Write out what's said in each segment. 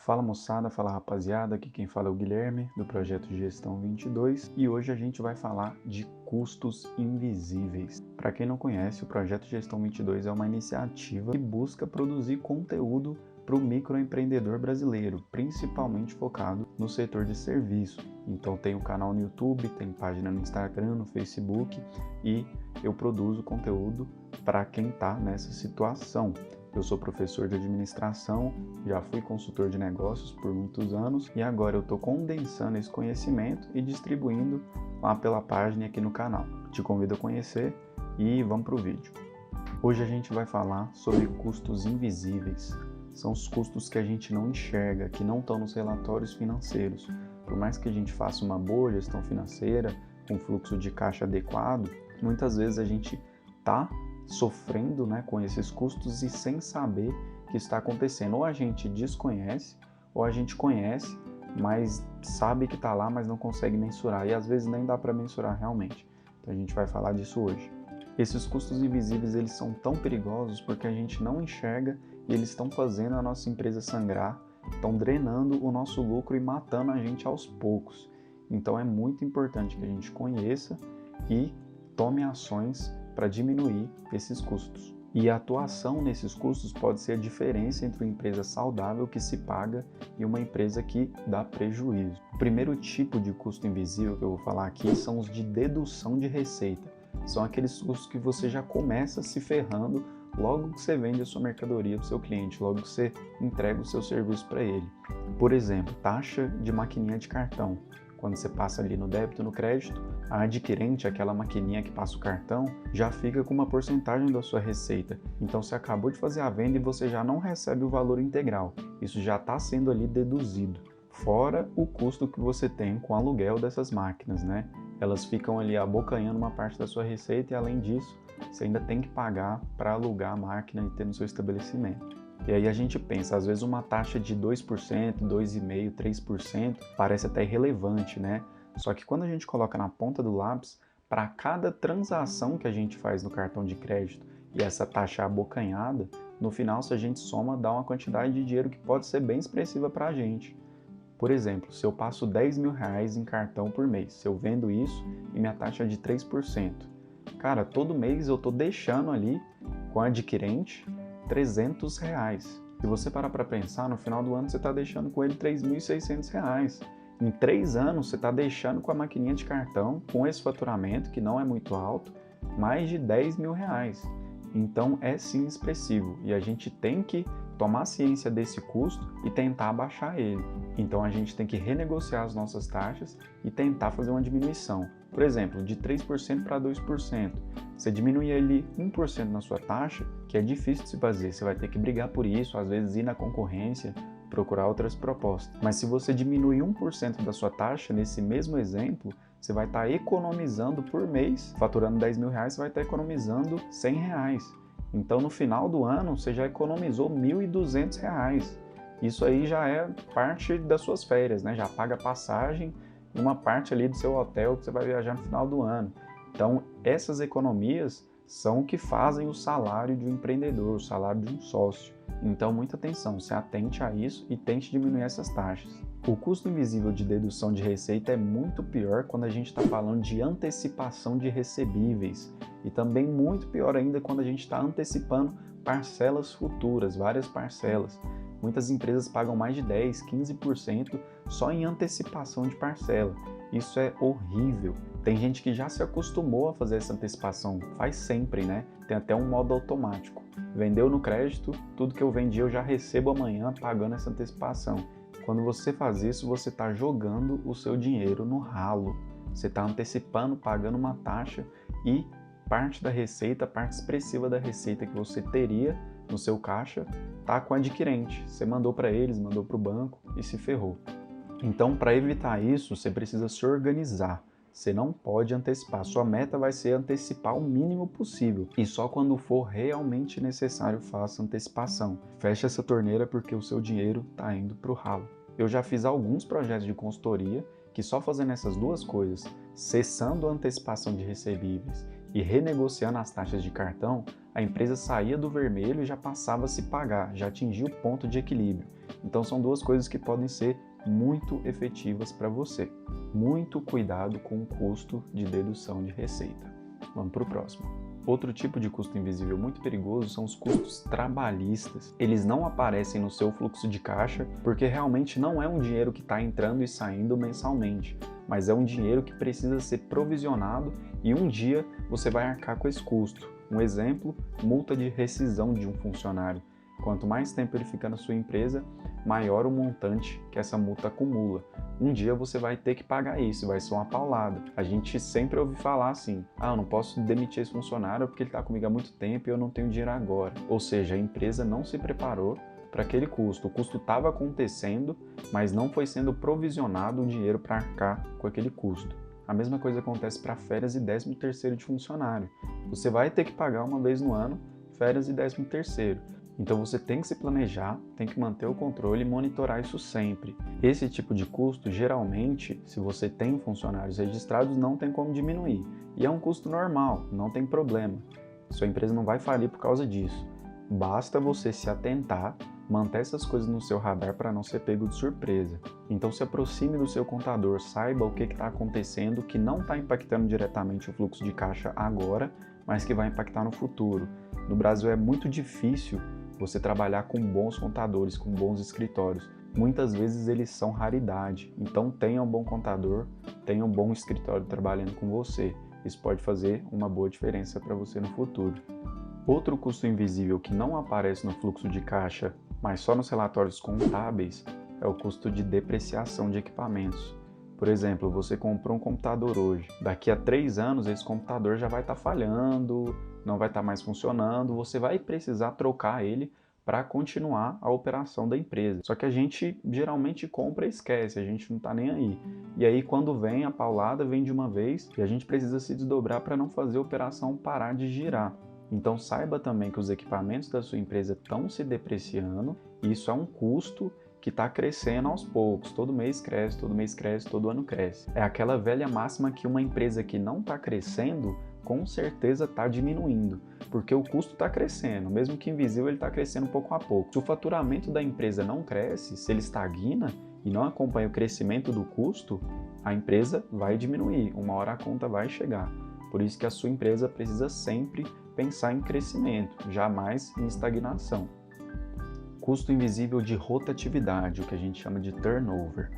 Fala moçada, fala rapaziada, aqui quem fala é o Guilherme, do Projeto Gestão 22, e hoje a gente vai falar de custos invisíveis. Para quem não conhece, o Projeto Gestão 22 é uma iniciativa que busca produzir conteúdo para o microempreendedor brasileiro, principalmente focado no setor de serviço. Então tem o canal no YouTube, tem página no Instagram, no Facebook, e eu produzo conteúdo para quem está nessa situação. Eu sou professor de administração, já fui consultor de negócios por muitos anos e agora eu estou condensando esse conhecimento e distribuindo lá pela página e aqui no canal. Te convido a conhecer e vamos para o vídeo. Hoje a gente vai falar sobre custos invisíveis. São os custos que a gente não enxerga, que não estão nos relatórios financeiros. Por mais que a gente faça uma boa gestão financeira, com fluxo de caixa adequado, muitas vezes a gente está sofrendo, com esses custos e sem saber que está acontecendo. Ou a gente desconhece, ou a gente conhece, mas sabe que está lá, mas não consegue mensurar. E às vezes nem dá para mensurar realmente. Então a gente vai falar disso hoje. Esses custos invisíveis, eles são tão perigosos porque a gente não enxerga e eles estão fazendo a nossa empresa sangrar, estão drenando o nosso lucro e matando a gente aos poucos. Então é muito importante que a gente conheça e tome ações para diminuir esses custos. E a atuação nesses custos pode ser a diferença entre uma empresa saudável que se paga e uma empresa que dá prejuízo. O primeiro tipo de custo invisível que eu vou falar aqui são os de dedução de receita. São aqueles custos que você já começa se ferrando logo que você vende a sua mercadoria para o seu cliente, logo que você entrega o seu serviço para ele. Por exemplo, taxa de maquininha de cartão. Quando você passa ali no débito, no crédito, a adquirente, aquela maquininha que passa o cartão, já fica com uma porcentagem da sua receita. Então você acabou de fazer a venda e você já não recebe o valor integral. Isso já está sendo ali deduzido. Fora o custo que você tem com o aluguel dessas máquinas, Elas ficam ali abocanhando uma parte da sua receita e além disso, você ainda tem que pagar para alugar a máquina e ter no seu estabelecimento. E aí a gente pensa, às vezes uma taxa de 2%, 2,5%, 3% parece até irrelevante, Só que quando a gente coloca na ponta do lápis, para cada transação que a gente faz no cartão de crédito e essa taxa abocanhada, no final, se a gente soma, dá uma quantidade de dinheiro que pode ser bem expressiva para a gente. Por exemplo, se eu passo R$10.000 em cartão por mês, se eu vendo isso e minha taxa é de 3%, cara, todo mês eu estou deixando ali com a adquirente R$300. Se você parar para pensar, no final do ano você está deixando com ele R$3.600. Em 3 anos você está deixando com a maquininha de cartão, com esse faturamento, que não é muito alto, mais de R$10.000. Então é sim expressivo e a gente tem que tomar ciência desse custo e tentar abaixar ele. Então a gente tem que renegociar as nossas taxas e tentar fazer uma diminuição. Por exemplo, de 3% para 2%. Você diminuir ali 1% na sua taxa, que é difícil de se fazer. Você vai ter que brigar por isso, às vezes ir na concorrência, procurar outras propostas. Mas se você diminuir 1% da sua taxa, nesse mesmo exemplo, você vai estar economizando por mês, faturando R$10.000, você vai estar economizando R$100. Então no final do ano você já economizou R$1.200. Isso aí já é parte das suas férias, Já paga passagem e uma parte ali do seu hotel que você vai viajar no final do ano. Então essas economias são o que fazem o salário de um empreendedor, o salário de um sócio. Então muita atenção, se atente a isso e tente diminuir essas taxas. O custo invisível de dedução de receita é muito pior quando a gente está falando de antecipação de recebíveis e também muito pior ainda quando a gente está antecipando parcelas futuras, várias parcelas. Muitas empresas pagam mais de 10%, 15% só em antecipação de parcela. Isso é horrível. Tem gente que já se acostumou a fazer essa antecipação, faz sempre, Tem até um modo automático. Vendeu no crédito, tudo que eu vendi eu já recebo amanhã pagando essa antecipação. Quando você faz isso, você está jogando o seu dinheiro no ralo. Você está antecipando, pagando uma taxa e parte da receita, parte expressiva da receita que você teria no seu caixa, está com o adquirente. Você mandou para eles, mandou para o banco e se ferrou. Então, para evitar isso, você precisa se organizar. Você não pode antecipar. Sua meta vai ser antecipar o mínimo possível. E só quando for realmente necessário, faça antecipação. Feche essa torneira porque o seu dinheiro está indo para o ralo. Eu já fiz alguns projetos de consultoria que só fazendo essas duas coisas, cessando a antecipação de recebíveis E renegociando as taxas de cartão, a empresa saía do vermelho e já passava a se pagar, já atingia o ponto de equilíbrio. Então são duas coisas que podem ser muito efetivas para você. Muito cuidado com o custo de dedução de receita. Vamos para o próximo. Outro tipo de custo invisível muito perigoso são os custos trabalhistas. Eles não aparecem no seu fluxo de caixa porque realmente não é um dinheiro que está entrando e saindo mensalmente, mas é um dinheiro que precisa ser provisionado e um dia você vai arcar com esse custo. Um exemplo, multa de rescisão de um funcionário. Quanto mais tempo ele fica na sua empresa, maior o montante que essa multa acumula. Um dia você vai ter que pagar isso, vai ser uma paulada. A gente sempre ouve falar assim, eu não posso demitir esse funcionário porque ele está comigo há muito tempo e eu não tenho dinheiro agora. Ou seja, a empresa não se preparou para aquele custo. O custo estava acontecendo, mas não foi sendo provisionado o dinheiro para arcar com aquele custo. A mesma coisa acontece para férias e 13º de funcionário. Você vai ter que pagar uma vez no ano férias e 13º. Então você tem que se planejar, tem que manter o controle e monitorar isso sempre. Esse tipo de custo, geralmente, se você tem funcionários registrados, não tem como diminuir. E é um custo normal, não tem problema. Sua empresa não vai falir por causa disso. Basta você se atentar, manter essas coisas no seu radar para não ser pego de surpresa. Então se aproxime do seu contador, saiba o que está acontecendo, que não está impactando diretamente o fluxo de caixa agora, mas que vai impactar no futuro. No Brasil é muito difícil você trabalhar com bons contadores, com bons escritórios. Muitas vezes eles são raridade, então tenha um bom contador, tenha um bom escritório trabalhando com você. Isso pode fazer uma boa diferença para você no futuro. Outro custo invisível que não aparece no fluxo de caixa, mas só nos relatórios contábeis, é o custo de depreciação de equipamentos. Por exemplo, você comprou um computador hoje. Daqui a 3 anos esse computador já vai estar falhando, não vai estar mais funcionando, você vai precisar trocar ele para continuar a operação da empresa. Só que a gente geralmente compra e esquece, a gente não está nem aí. E aí quando vem a paulada, vem de uma vez e a gente precisa se desdobrar para não fazer a operação parar de girar. Então saiba também que os equipamentos da sua empresa estão se depreciando e isso é um custo que está crescendo aos poucos. Todo mês cresce, todo mês cresce, todo ano cresce. É aquela velha máxima que uma empresa que não está crescendo, com certeza está diminuindo, porque o custo está crescendo, mesmo que invisível ele está crescendo pouco a pouco. Se o faturamento da empresa não cresce, se ele estagna e não acompanha o crescimento do custo, a empresa vai diminuir, uma hora a conta vai chegar. Por isso que a sua empresa precisa sempre pensar em crescimento, jamais em estagnação. Custo invisível de rotatividade, o que a gente chama de turnover.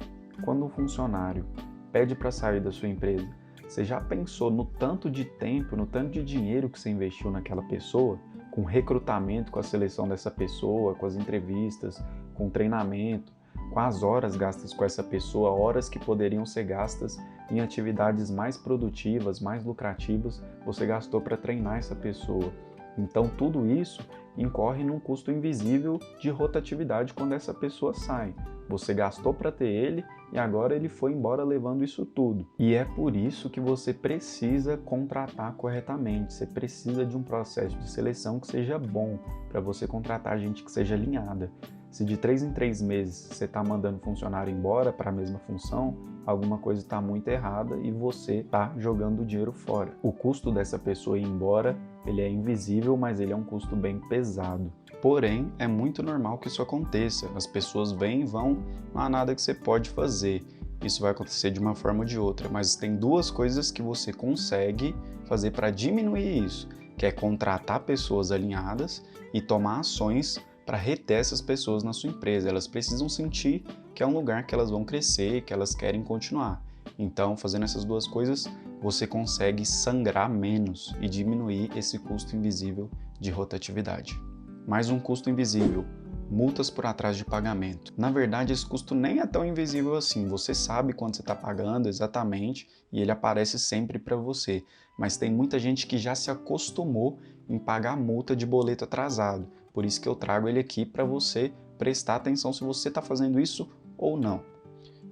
Quando um funcionário pede para sair da sua empresa, você já pensou no tanto de tempo, no tanto de dinheiro que você investiu naquela pessoa, com o recrutamento, com a seleção dessa pessoa, com as entrevistas, com o treinamento, com as horas gastas com essa pessoa, horas que poderiam ser gastas em atividades mais produtivas, mais lucrativas, você gastou para treinar essa pessoa. Então tudo isso incorre num custo invisível de rotatividade quando essa pessoa sai. Você gastou para ter ele e agora ele foi embora levando isso tudo. E é por isso que você precisa contratar corretamente. Você precisa de um processo de seleção que seja bom para você contratar gente que seja alinhada. Se de 3 em 3 meses você está mandando funcionário embora para a mesma função, alguma coisa está muito errada e você está jogando o dinheiro fora. O custo dessa pessoa ir embora, ele é invisível, mas ele é um custo bem pesado. Porém, é muito normal que isso aconteça. As pessoas vêm e vão, não há nada que você pode fazer. Isso vai acontecer de uma forma ou de outra, mas tem 2 coisas que você consegue fazer para diminuir isso, que é contratar pessoas alinhadas e tomar ações para reter essas pessoas na sua empresa. Elas precisam sentir que é um lugar que elas vão crescer, que elas querem continuar. Então, fazendo essas 2 coisas, você consegue sangrar menos e diminuir esse custo invisível de rotatividade. Mais um custo invisível, multas por atraso de pagamento. Na verdade, esse custo nem é tão invisível assim. Você sabe quanto você está pagando exatamente e ele aparece sempre para você. Mas tem muita gente que já se acostumou em pagar multa de boleto atrasado. Por isso que eu trago ele aqui para você prestar atenção se você está fazendo isso ou não.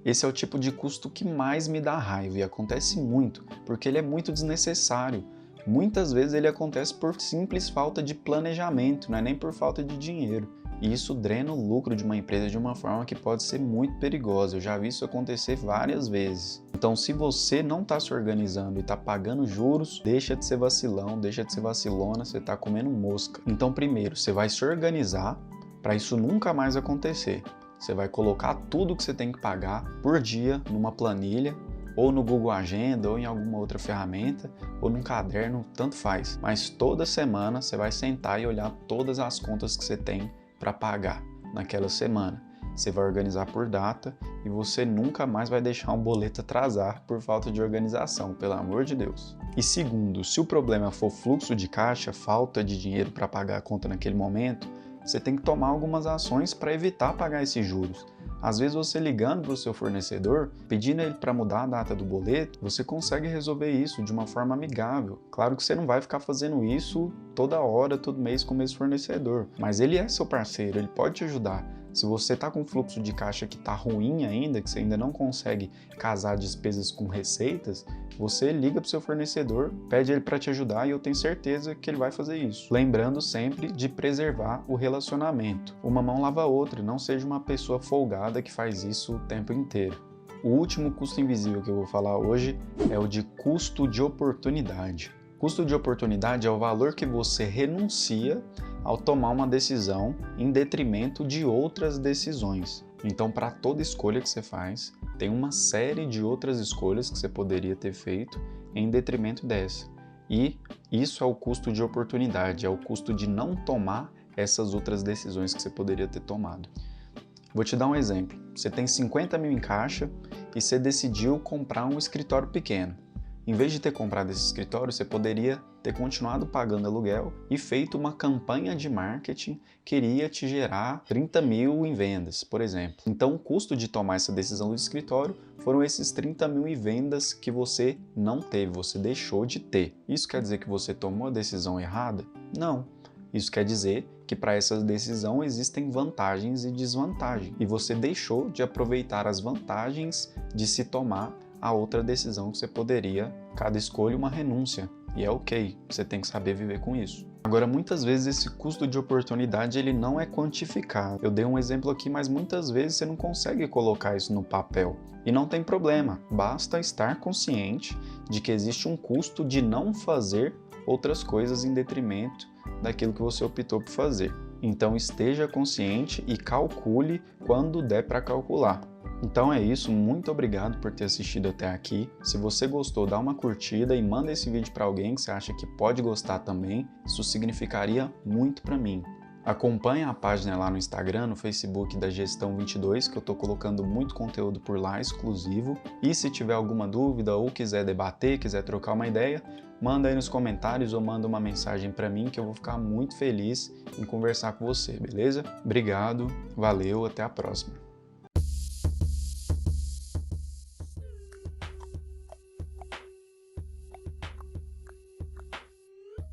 Esse é o tipo de custo que mais me dá raiva e acontece muito, porque ele é muito desnecessário. Muitas vezes ele acontece por simples falta de planejamento, não é nem por falta de dinheiro. e isso drena o lucro de uma empresa de uma forma que pode ser muito perigosa. Eu já vi isso acontecer várias vezes. Então, se você não está se organizando e está pagando juros, deixa de ser vacilão, deixa de ser vacilona, você está comendo mosca. Então, primeiro, você vai se organizar para isso nunca mais acontecer. Você vai colocar tudo que você tem que pagar por dia numa planilha, ou no Google Agenda, ou em alguma outra ferramenta, ou num caderno, tanto faz. Mas toda semana você vai sentar e olhar todas as contas que você tem para pagar naquela semana. Você vai organizar por data e você nunca mais vai deixar um boleto atrasar por falta de organização, pelo amor de Deus. E segundo, se o problema for fluxo de caixa, falta de dinheiro para pagar a conta naquele momento, você tem que tomar algumas ações para evitar pagar esses juros. Às vezes você ligando para o seu fornecedor, pedindo ele para mudar a data do boleto, você consegue resolver isso de uma forma amigável. Claro que você não vai ficar fazendo isso toda hora, todo mês com o mesmo fornecedor, mas ele é seu parceiro, ele pode te ajudar. Se você está com um fluxo de caixa que está ruim ainda, que você ainda não consegue casar despesas com receitas, você liga para o seu fornecedor, pede ele para te ajudar e eu tenho certeza que ele vai fazer isso. Lembrando sempre de preservar o relacionamento. Uma mão lava a outra, não seja uma pessoa folgada que faz isso o tempo inteiro. O último custo invisível que eu vou falar hoje é o de custo de oportunidade. Custo de oportunidade é o valor que você renuncia ao tomar uma decisão em detrimento de outras decisões. Então, para toda escolha que você faz, tem uma série de outras escolhas que você poderia ter feito em detrimento dessa. E isso é o custo de oportunidade, é o custo de não tomar essas outras decisões que você poderia ter tomado. Vou te dar um exemplo. Você tem 50 mil em caixa e você decidiu comprar um escritório pequeno. Em vez de ter comprado esse escritório, você poderia ter continuado pagando aluguel e feito uma campanha de marketing que iria te gerar 30 mil em vendas, por exemplo. Então, o custo de tomar essa decisão do escritório foram esses 30 mil em vendas que você não teve, você deixou de ter. Isso quer dizer que você tomou a decisão errada? Não. Isso quer dizer que para essa decisão existem vantagens e desvantagens, e você deixou de aproveitar as vantagens de se tomar a outra decisão que você poderia, cada escolha uma renúncia, e é ok, você tem que saber viver com isso. Agora, muitas vezes esse custo de oportunidade ele não é quantificado. Eu dei um exemplo aqui, mas muitas vezes você não consegue colocar isso no papel. E não tem problema, basta estar consciente de que existe um custo de não fazer outras coisas em detrimento daquilo que você optou por fazer. Então esteja consciente e calcule quando der para calcular. Então é isso, muito obrigado por ter assistido até aqui. Se você gostou, dá uma curtida e manda esse vídeo para alguém que você acha que pode gostar também. Isso significaria muito para mim. Acompanhe a página lá no Instagram, no Facebook da Gestão 22, que eu estou colocando muito conteúdo por lá, exclusivo. E se tiver alguma dúvida ou quiser debater, quiser trocar uma ideia, manda aí nos comentários ou manda uma mensagem para mim que eu vou ficar muito feliz em conversar com você, beleza? Obrigado, valeu, até a próxima.